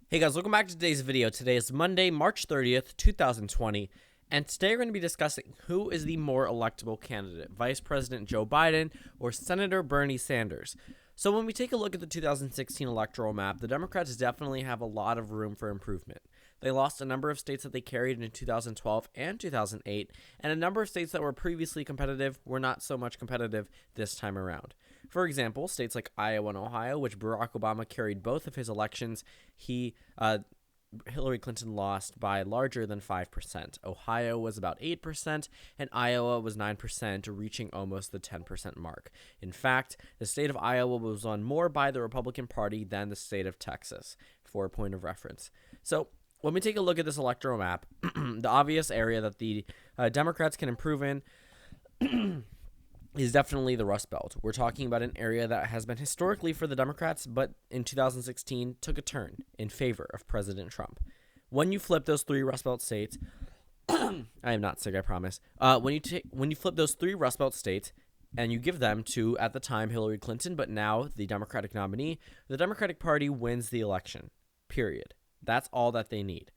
Hey guys, welcome back to today's video. Today is Monday, March 30th, 2020, and today we're going to be discussing who is the more electable candidate, Vice President Joe Biden or Senator Bernie Sanders. So when we take a look at the 2016 electoral map, the Democrats definitely have a lot of room for improvement. They lost a number of states that they carried in 2012 and 2008, and a number of states that were previously competitive were not so much competitive this time around. For example, states like Iowa and Ohio, which Barack Obama carried both of his elections, Hillary Clinton lost by larger than 5%. Ohio was about 8%, and Iowa was 9%, reaching almost the 10% mark. In fact, the state of Iowa was won more by the Republican Party than the state of Texas, for a point of reference. So, when we take a look at this electoral map, the obvious area that the Democrats can improve in is definitely the Rust Belt. We're talking about an area that has been historically for the Democrats, but in 2016 took a turn in favor of President Trump. When you flip those three Rust Belt states, I am not sick, I promise. When you flip those three Rust Belt states and you give them to, at the time, Hillary Clinton, but now the Democratic nominee, the Democratic Party wins the election. Period. That's all that they need.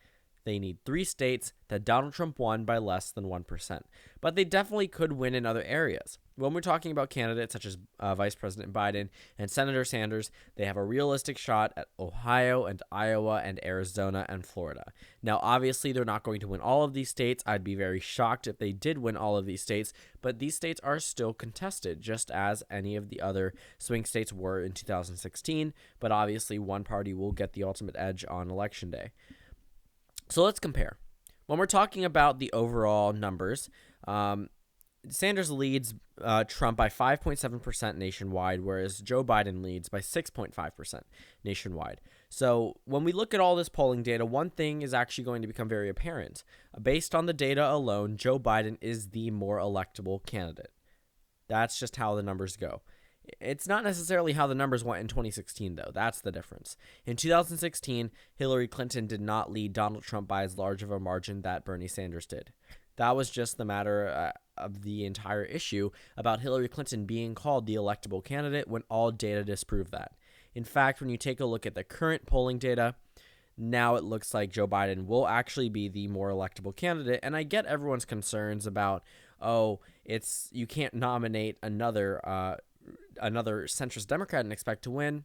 They need three states that Donald Trump won by less than 1%. But they definitely could win in other areas. When we're talking about candidates such as Vice President Biden and Senator Sanders, they have a realistic shot at Ohio and Iowa and Arizona and Florida. Now, obviously, they're not going to win all of these states. I'd be very shocked if they did win all of these states, but these states are still contested, just as any of the other swing states were in 2016. But obviously, one party will get the ultimate edge on Election Day. So let's compare. When we're talking about the overall numbers, Sanders leads Trump by 5.7% nationwide, whereas Joe Biden leads by 6.5% nationwide. So when we look at all this polling data, one thing is actually going to become very apparent. Based on the data alone, Joe Biden is the more electable candidate. That's just how the numbers go. It's not necessarily how the numbers went in 2016, though. That's the difference. In 2016, Hillary Clinton did not lead Donald Trump by as large of a margin that Bernie Sanders did. That was just the matter of the entire issue about Hillary Clinton being called the electable candidate when all data disproved that. In fact, when you take a look at the current polling data, now it looks like Joe Biden will actually be the more electable candidate. And I get everyone's concerns about, you can't nominate another centrist Democrat and expect to win.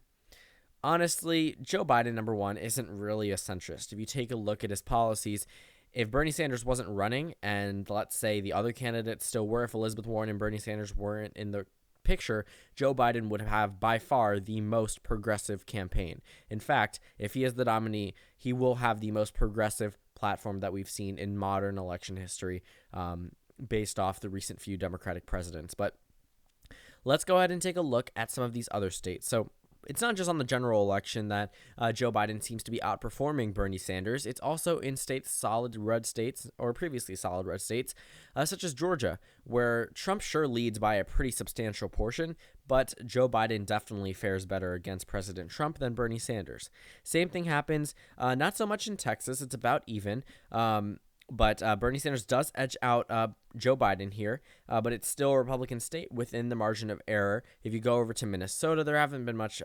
Honestly, Joe Biden, number one, isn't really a centrist. If you take a look at his policies, if Bernie Sanders wasn't running and let's say the other candidates still were, if Elizabeth Warren and Bernie Sanders weren't in the picture, Joe Biden would have by far the most progressive campaign. In fact, if he is the nominee, he will have the most progressive platform that we've seen in modern election history, based off the recent few Democratic presidents. But let's go ahead and take a look at some of these other states. So it's not just on the general election that Joe Biden seems to be outperforming Bernie Sanders. It's also in solid red states, or previously solid red states, such as Georgia, where Trump sure leads by a pretty substantial portion, but Joe Biden definitely fares better against President Trump than Bernie Sanders. Same thing happens, not so much in Texas. It's about even. But Bernie Sanders does edge out Joe Biden here, but it's still a Republican state within the margin of error. If you go over to Minnesota, there hasn't been much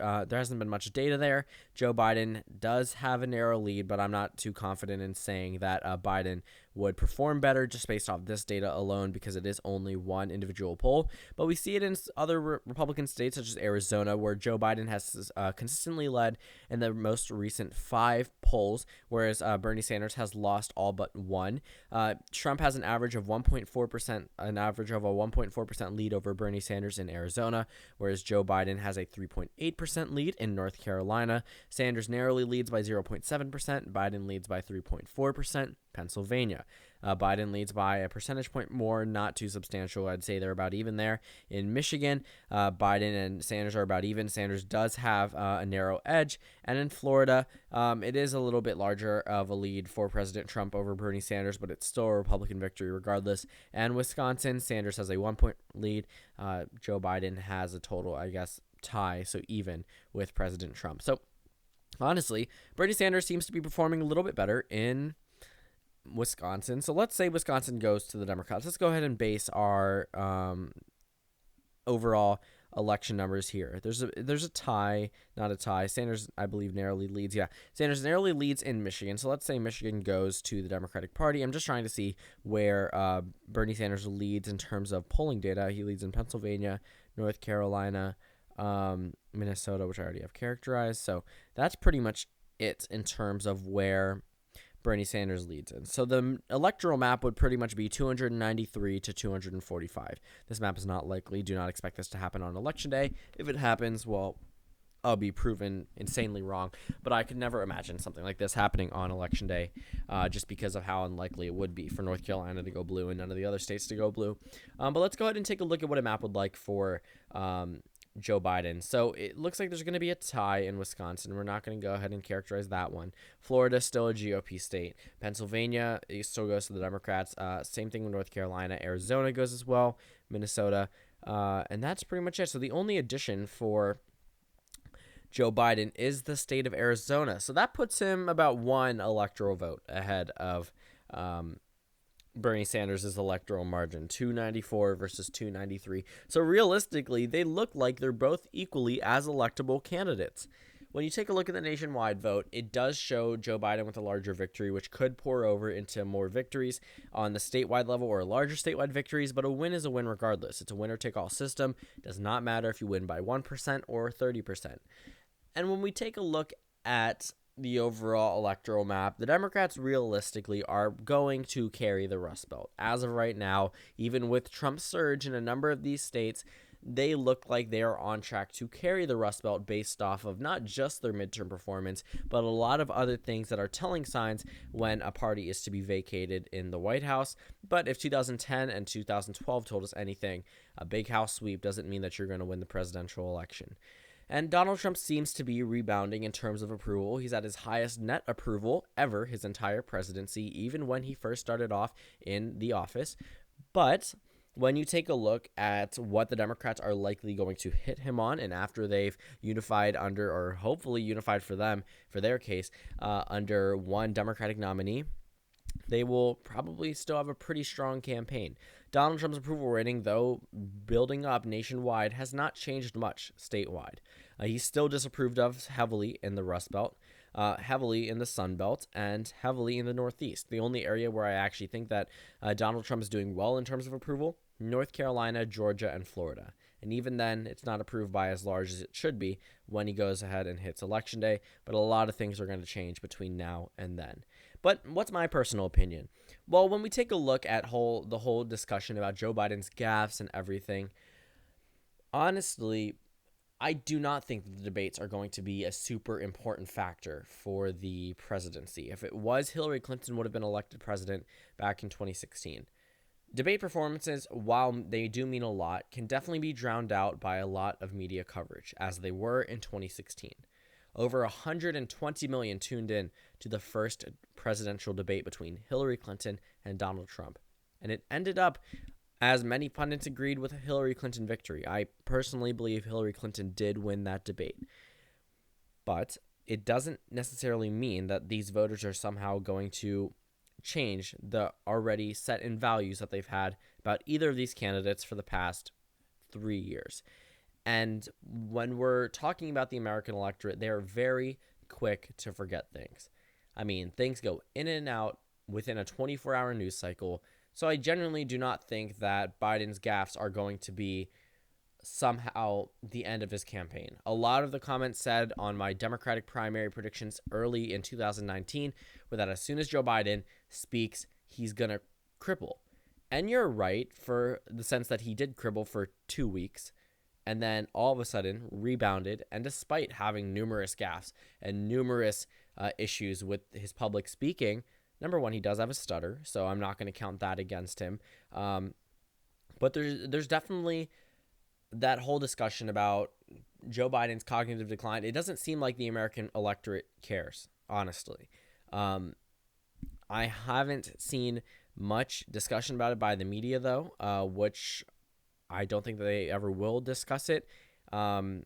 data there. Joe Biden does have a narrow lead, but I'm not too confident in saying that Biden would perform better just based off this data alone, because it is only one individual poll. But we see it in other Republican states such as Arizona, where Joe Biden has consistently led in the most recent 5 polls, whereas Bernie Sanders has lost all but one. Trump has an average of 1.4% lead over Bernie Sanders in Arizona, whereas Joe Biden has a 3.8% lead in North Carolina. Sanders narrowly leads by 0.7%. Biden leads by 3.4%. Pennsylvania, Biden leads by a percentage point more, not too substantial. I'd say they're about even there. In Michigan, Biden and Sanders are about even. Sanders does have a narrow edge. And in Florida, it is a little bit larger of a lead for President Trump over Bernie Sanders, but it's still a Republican victory regardless. And Wisconsin, Sanders has a 1-point lead. Joe Biden has a total, tie, so even with President Trump. So honestly, Bernie Sanders seems to be performing a little bit better in Wisconsin. So let's say Wisconsin goes to the Democrats. Let's go ahead and base our overall election numbers here. There's a tie, not a tie. Sanders, I believe, narrowly leads. Yeah, Sanders narrowly leads in Michigan. So let's say Michigan goes to the Democratic Party. I'm just trying to see where Bernie Sanders leads in terms of polling data. He leads in Pennsylvania, North Carolina, Minnesota, which I already have characterized. So that's pretty much it in terms of where Bernie Sanders leads in. So the electoral map would pretty much be 293 to 245. This map is not likely. Do not expect this to happen on election day. If it happens, well, I'll be proven insanely wrong. But I could never imagine something like this happening on election day, just because of how unlikely it would be for North Carolina to go blue and none of the other states to go blue. But let's go ahead and take a look at what a map would like for Joe Biden. So it looks like there's going to be a tie in Wisconsin. We're not going to go ahead and characterize that one. Florida, still a GOP state. Pennsylvania, it still goes to the Democrats. Same thing with North Carolina. Arizona goes as well. Minnesota. And that's pretty much it. So the only addition for Joe Biden is the state of Arizona. So that puts him about one electoral vote ahead of Bernie Sanders' electoral margin, 294 versus 293. So realistically, they look like they're both equally as electable candidates. When you take a look at the nationwide vote, it does show Joe Biden with a larger victory, which could pour over into more victories on the statewide level or larger statewide victories, but a win is a win regardless. It's a winner-take-all system. It does not matter if you win by 1% or 30%. And when we take a look at the overall electoral map, the Democrats realistically are going to carry the Rust Belt. As of right now, even with Trump's surge in a number of these states, they look like they are on track to carry the Rust Belt based off of not just their midterm performance, but a lot of other things that are telling signs when a party is to be vacated in the White House. But if 2010 and 2012 told us anything, a big house sweep doesn't mean that you're going to win the presidential election. And Donald Trump seems to be rebounding in terms of approval. He's at his highest net approval ever his entire presidency, even when he first started off in the office. But when you take a look at what the Democrats are likely going to hit him on, and after they've unified under, or hopefully unified for them, for their case, under one Democratic nominee, they will probably still have a pretty strong campaign. Donald Trump's approval rating, though building up nationwide, has not changed much statewide. He's still disapproved of heavily in the Rust Belt, heavily in the Sun Belt, and heavily in the Northeast. The only area where I actually think that Donald Trump is doing well in terms of approval, North Carolina, Georgia, and Florida. And even then, it's not approved by as large as it should be when he goes ahead and hits Election Day. But a lot of things are going to change between now and then. But what's my personal opinion? Well, when we take a look at the whole discussion about Joe Biden's gaffes and everything, honestly, I do not think that the debates are going to be a super important factor for the presidency. If it was, Hillary Clinton would have been elected president back in 2016. Debate performances, while they do mean a lot, can definitely be drowned out by a lot of media coverage, as they were in 2016. Over 120 million tuned in to the first presidential debate between Hillary Clinton and Donald Trump. And it ended up, as many pundits agreed, with a Hillary Clinton victory. I personally believe Hillary Clinton did win that debate. But it doesn't necessarily mean that these voters are somehow going to change the already set in values that they've had about either of these candidates for the past 3 years. And when we're talking about the American electorate, they are very quick to forget things. I mean, things go in and out within a 24-hour news cycle. So I genuinely do not think that Biden's gaffes are going to be somehow the end of his campaign. A lot of the comments said on my Democratic primary predictions early in 2019 were that as soon as Joe Biden speaks, he's going to cripple. And you're right, for the sense that he did cripple for 2 weeks and then all of a sudden rebounded. And despite having numerous gaffes and numerous issues with his public speaking, number one, he does have a stutter, so I'm not going to count that against him. But there's definitely that whole discussion about Joe Biden's cognitive decline. It doesn't seem like the American electorate cares, honestly. I haven't seen much discussion about it by the media, though, which I don't think that they ever will discuss it. And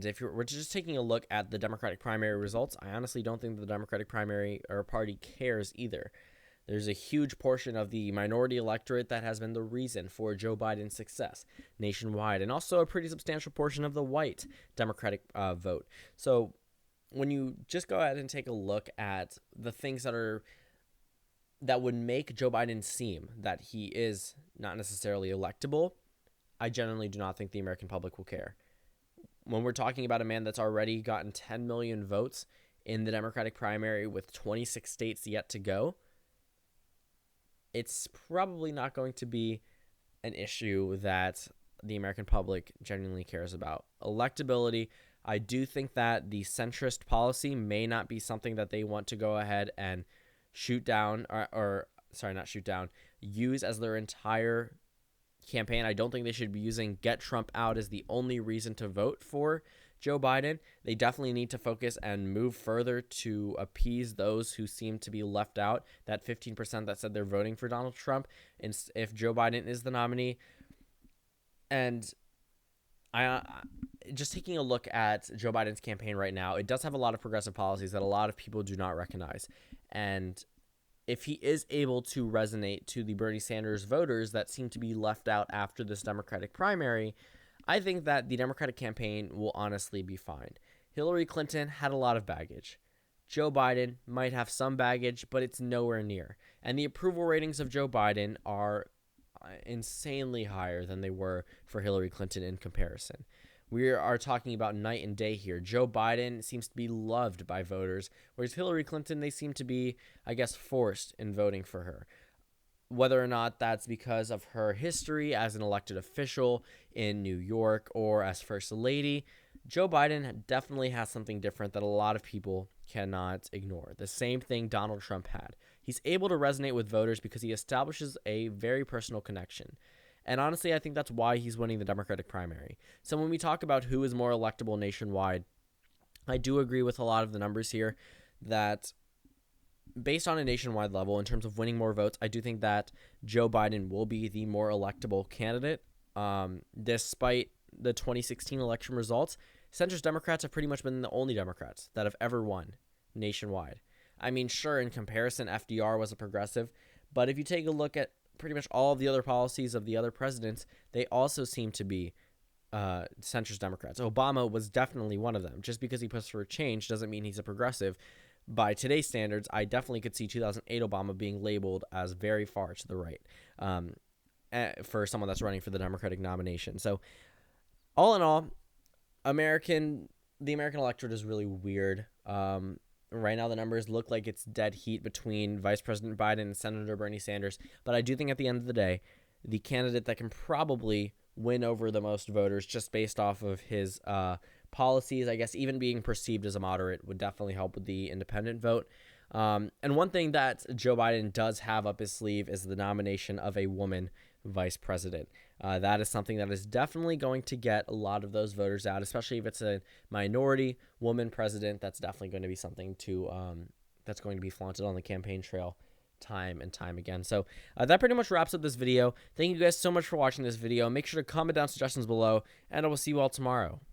if we're just taking a look at the Democratic primary results, I honestly don't think the Democratic primary or party cares either. There's a huge portion of the minority electorate that has been the reason for Joe Biden's success nationwide, and also a pretty substantial portion of the white Democratic vote. So when you just go ahead and take a look at the things that would make Joe Biden seem that he is not necessarily electable, I generally do not think the American public will care. When we're talking about a man that's already gotten 10 million votes in the Democratic primary with 26 states yet to go, it's probably not going to be an issue that the American public genuinely cares about. Electability, I do think that the centrist policy may not be something that they want to go ahead and shoot down, use as their entire campaign. I don't think they should be using get Trump out as the only reason to vote for Joe Biden. They definitely need to focus and move further to appease those who seem to be left out, that 15% that said they're voting for Donald Trump, and if Joe Biden is the nominee. And just taking a look at Joe Biden's campaign right now, it does have a lot of progressive policies that a lot of people do not recognize. And if he is able to resonate to the Bernie Sanders voters that seem to be left out after this Democratic primary, I think that the Democratic campaign will honestly be fine. Hillary Clinton had a lot of baggage. Joe Biden might have some baggage, but it's nowhere near. And the approval ratings of Joe Biden are insanely higher than they were for Hillary Clinton in comparison. We are talking about night and day here. Joe Biden seems to be loved by voters, whereas Hillary Clinton, they seem to be, I guess, forced in voting for her. Whether or not that's because of her history as an elected official in New York or as First Lady, Joe Biden definitely has something different that a lot of people cannot ignore. The same thing Donald Trump had. He's able to resonate with voters because he establishes a very personal connection. And honestly, I think that's why he's winning the Democratic primary. So when we talk about who is more electable nationwide, I do agree with a lot of the numbers here that based on a nationwide level, in terms of winning more votes, I do think that Joe Biden will be the more electable candidate. Despite the 2016 election results, centrist Democrats have pretty much been the only Democrats that have ever won nationwide. I mean, sure, in comparison, FDR was a progressive, but if you take a look at pretty much all of the other policies of the other presidents, they also seem to be centrist Democrats. Obama was definitely one of them. Just because he pushed for change doesn't mean he's a progressive. By today's standards, I definitely could see 2008 Obama being labeled as very far to the right for someone that's running for the Democratic nomination. So all in all, the American electorate is really weird. Right now, the numbers look like it's dead heat between Vice President Biden and Senator Bernie Sanders. But I do think at the end of the day, the candidate that can probably win over the most voters just based off of his policies, I guess even being perceived as a moderate, would definitely help with the independent vote. And one thing that Joe Biden does have up his sleeve is the nomination of a woman vice president. That is something that is definitely going to get a lot of those voters out, especially if it's a minority woman president. That's definitely going to be something that's going to be flaunted on the campaign trail time and time again. So that pretty much wraps up this video. Thank you guys so much for watching this video. Make sure to comment down suggestions below, and I will see you all tomorrow.